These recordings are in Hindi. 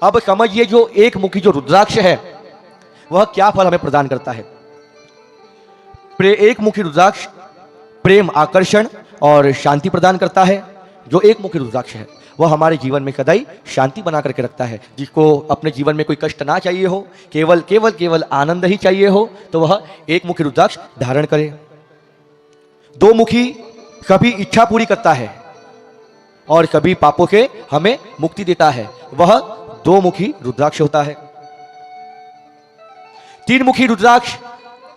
अब समझिए जो एक मुखी जो रुद्राक्ष है वह क्या फल हमें प्रदान करता है। एक मुखी रुद्राक्ष प्रेम, आकर्षण और शांति प्रदान करता है। जो एक मुखी रुद्राक्ष है वह हमारे जीवन में सदैव शांति बना करके रखता है। जिसको अपने जीवन में कोई कष्ट ना चाहिए हो, केवल केवल केवल आनंद ही चाहिए हो, तो वह एक मुखी रुद्राक्ष धारण करे। दो मुखी कभी इच्छा पूरी करता है और कभी पापों से हमें मुक्ति देता है, वह दो मुखी रुद्राक्ष होता है। तीन मुखी रुद्राक्ष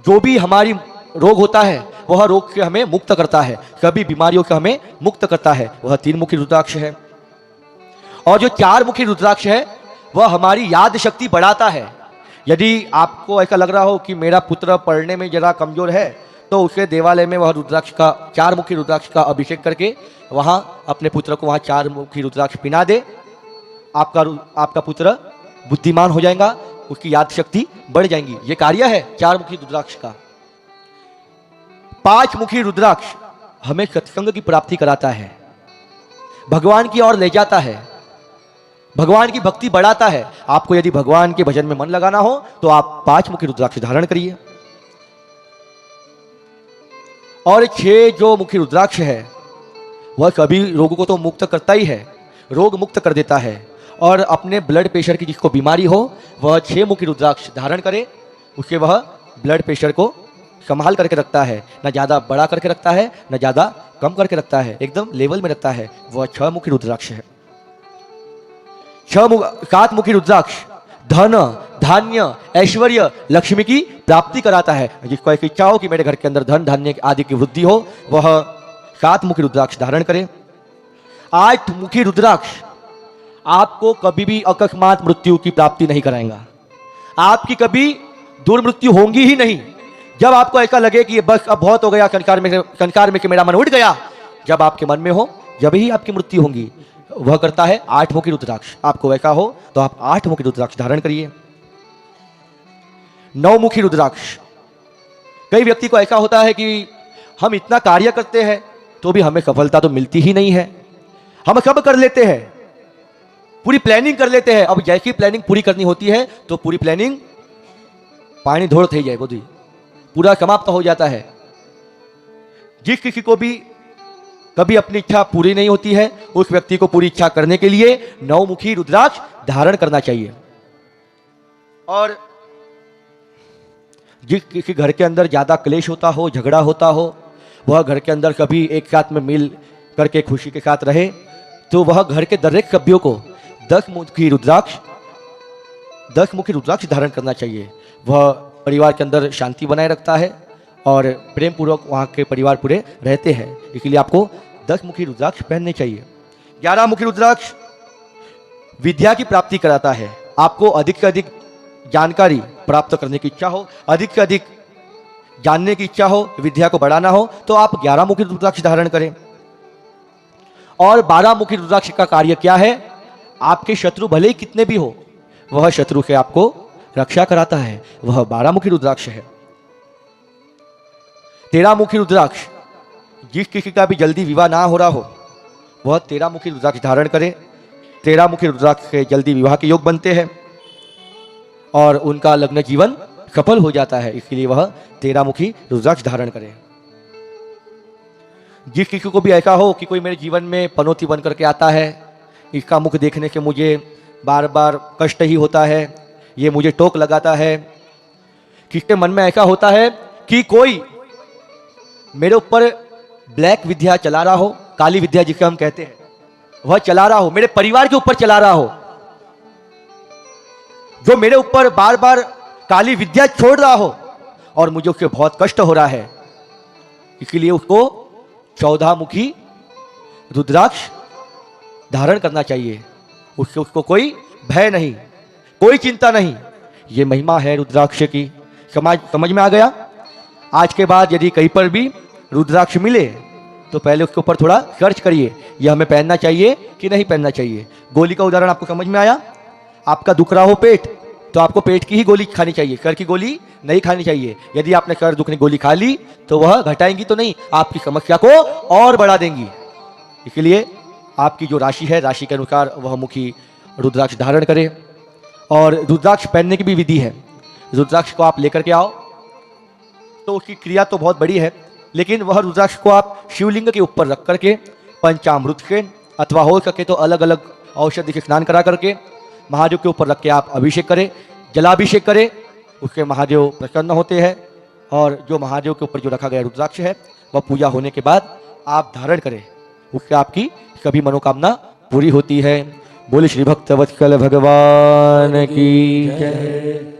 जो भी हमारी रोग होता है वह रोग से हमें मुक्त करता है, कभी बीमारियों से हमें मुक्त करता है, वह तीन मुखी रुद्राक्ष है। और जो चार मुखी रुद्राक्ष है वह हमारी याद शक्ति बढ़ाता है। यदि आपको ऐसा लग रहा हो कि मेरा पुत्र पढ़ने में जरा कमजोर है, तो उसे देवालय में वह रुद्राक्ष का, चार मुखी रुद्राक्ष का अभिषेक करके वहां अपने पुत्र को वहां चार मुखी रुद्राक्ष पिला दे। आपका पुत्र बुद्धिमान हो जाएगा, उसकी याद शक्ति बढ़ जाएगी। ये कार्य है चार मुखी रुद्राक्ष का। पांच मुखी रुद्राक्ष हमें सत्संग की प्राप्ति कराता है, भगवान की ओर ले जाता है, भगवान की भक्ति बढ़ाता है। आपको यदि भगवान के भजन में मन लगाना हो तो आप पांच मुखी रुद्राक्ष धारण करिए। और छह जो मुखी रुद्राक्ष है वह सभी रोगों को तो मुक्त करता ही है, रोग मुक्त कर देता है। और अपने ब्लड प्रेशर की जिसको बीमारी हो वह छह मुखी रुद्राक्ष धारण करे, उसके वह ब्लड प्रेशर को संभाल करके रखता है, ना ज्यादा बड़ा करके रखता है ना ज्यादा कम करके रखता है, एकदम लेवल में रखता है। वह छह मुखी रुद्राक्ष है। सात मुखी रुद्राक्ष धन, धान्य, ऐश्वर्य, लक्ष्मी की प्राप्ति कराता है। जिसको एक इच्छा हो कि मेरे घर के अंदर धन धान्य आदि की वृद्धि हो, वह सात मुखी रुद्राक्ष धारण करे। आठ मुखी रुद्राक्ष आपको कभी भी अकस्मात मृत्यु की प्राप्ति नहीं कराएगा, आपकी कभी दुर्मृत्यु होंगी ही नहीं। जब आपको ऐसा लगे कि बस अब बहुत हो गया, संसार में कि मेरा मन उठ गया, जब आपके मन में हो जब ही आपकी मृत्यु होगी। वह करता है आठ मुखी रुद्राक्ष। आपको वैसा हो तो आप आठ मुखी रुद्राक्ष धारण करिए। नौ मुखी रुद्राक्ष, कई व्यक्ति को ऐसा होता है कि हम इतना कार्य करते हैं तो भी हमें सफलता तो मिलती ही नहीं है। हम सब कर लेते हैं, पूरी प्लानिंग कर लेते हैं, अब जैसी प्लानिंग पूरी करनी होती है तो पूरी प्लानिंग पानी धोड़ थी जाए, बोधी पूरा समाप्त हो जाता है। जिस किसी को भी कभी अपनी इच्छा पूरी नहीं होती है, उस व्यक्ति को पूरी इच्छा करने के लिए नौ मुखी रुद्राक्ष धारण करना चाहिए। और जिस किसी घर के अंदर ज्यादा क्लेश होता हो, झगड़ा होता हो, वह घर के अंदर कभी एक साथ में मिल करके खुशी के साथ रहे, तो वह घर के दरेक सभ्यों को 10 मुखी रुद्राक्ष धारण करना चाहिए। वह परिवार के अंदर शांति बनाए रखता है और प्रेम पूर्वक वहाँ के परिवार पूरे रहते हैं। इसलिए आपको 10 मुखी रुद्राक्ष पहनने चाहिए। 11 मुखी रुद्राक्ष विद्या की प्राप्ति कराता है। आपको अधिक से अधिक जानकारी प्राप्त करने की इच्छा हो, अधिक से अधिक जानने की इच्छा हो, विद्या को बढ़ाना हो, तो आप 11 मुखी रुद्राक्ष धारण करें। और 12 मुखी रुद्राक्ष का कार्य क्या है? आपके शत्रु भले ही कितने भी हो, वह शत्रु से आपको रक्षा कराता है, वह 12 मुखी रुद्राक्ष है। 13 मुखी रुद्राक्ष, जिस किसी का भी जल्दी विवाह ना हो रहा हो वह 13 मुखी रुद्राक्ष धारण करे। 13 मुखी रुद्राक्ष से जल्दी विवाह के योग बनते हैं और उनका लग्न जीवन सफल हो जाता है, इसलिए वह 13 मुखी रुद्राक्ष धारण करे। जिस किसी को भी ऐसा हो कि कोई मेरे जीवन में पनौती बन करके आता है, इसका मुख देखने से मुझे बार बार कष्ट ही होता है, ये मुझे टोक लगाता है, किसके मन में ऐसा होता है कि कोई मेरे ऊपर ब्लैक विद्या चला रहा हो, काली विद्या जिसे हम कहते हैं, वह चला रहा हो, मेरे परिवार के ऊपर चला रहा हो, जो मेरे ऊपर बार बार काली विद्या छोड़ रहा हो और मुझे उससे बहुत कष्ट हो रहा है, इसलिए उसको 14 मुखी रुद्राक्ष धारण करना चाहिए। उसको कोई भय नहीं, कोई चिंता नहीं। ये महिमा है रुद्राक्ष की। समझ में आ गया? आज के बाद यदि कहीं पर भी रुद्राक्ष मिले तो पहले उसके ऊपर थोड़ा सर्च करिए, यह हमें पहनना चाहिए कि नहीं पहनना चाहिए। गोली का उदाहरण आपको समझ में आया? आपका दुख रहा हो पेट, तो आपको पेट की ही गोली खानी चाहिए, सर की गोली नहीं खानी चाहिए। यदि आपने सर दुखने गोली खा ली तो वह घटाएंगी तो नहीं, आपकी समस्या को और बढ़ा देंगी। इसलिए आपकी जो राशि है, राशि के अनुसार वह मुखी रुद्राक्ष धारण करे। और रुद्राक्ष पहनने की भी विधि है। रुद्राक्ष को आप लेकर के आओ, तो उसकी क्रिया तो बहुत बड़ी है, लेकिन वह रुद्राक्ष को आप शिवलिंग के ऊपर रख करके पंचामृत के अथवा हो सके तो अलग अलग औषधि से स्नान करा करके महादेव के ऊपर रख के आप अभिषेक करें, जलाभिषेक करें। उसके महादेव प्रसन्न होते हैं और जो महादेव के ऊपर जो रखा गया रुद्राक्ष है वह पूजा होने के बाद आप धारण करें, उससे आपकी सभी मनोकामना पूरी होती है। बोले श्री भक्त वत्सल भगवान की जय।